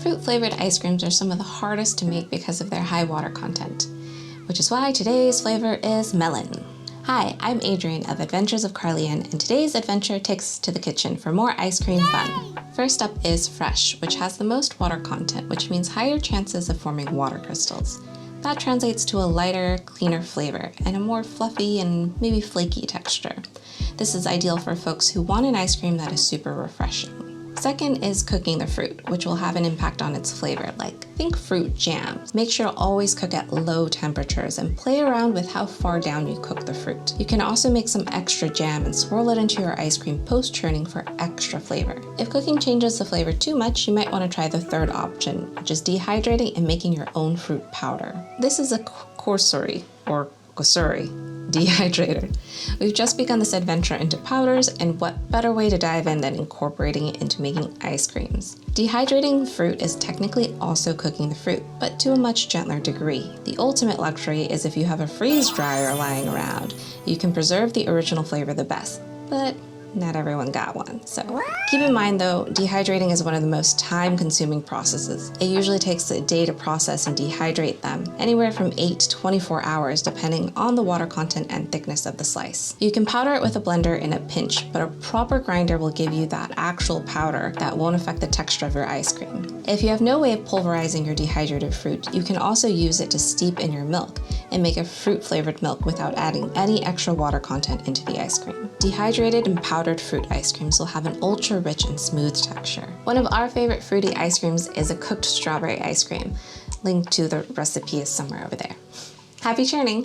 Fruit-flavored ice creams are some of the hardest to make because of their high water content, which is why today's flavor is melon. Hi, I'm Adrienne of Adventures of Carly-Ann, and today's adventure takes us to the kitchen for more ice cream fun. First up is fresh, which has the most water content, which means higher chances of forming water crystals. That translates to a lighter, cleaner flavor and a more fluffy and maybe flaky texture. This is ideal for folks who want an ice cream that is super refreshing. Second is cooking the fruit, which will have an impact on its flavor, like think fruit jams. Make sure to always cook at low temperatures and play around with how far down you cook the fruit. You can also make some extra jam and swirl it into your ice cream post-churning for extra flavor. If cooking changes the flavor too much, you might want to try the third option, which is dehydrating and making your own fruit powder. This is a Cosuri dehydrator. We've just begun this adventure into powders, and what better way to dive in than incorporating it into making ice creams. Dehydrating fruit is technically also cooking the fruit, but to a much gentler degree. The ultimate luxury is if you have a freeze dryer lying around. You can preserve the original flavor the best, but not everyone got one. So keep in mind though, dehydrating is one of the most time-consuming processes. It usually takes a day to process and dehydrate them, anywhere from 8 to 24 hours depending on the water content and thickness of the slice. You can powder it with a blender in a pinch, but a proper grinder will give you that actual powder that won't affect the texture of your ice cream. If you have no way of pulverizing your dehydrated fruit, you can also use it to steep in your milk and make a fruit-flavored milk without adding any extra water content into the ice cream. Dehydrated and powdered fruit ice creams will have an ultra-rich and smooth texture. One of our favorite fruity ice creams is a cooked strawberry ice cream. Link to the recipe is somewhere over there. Happy churning!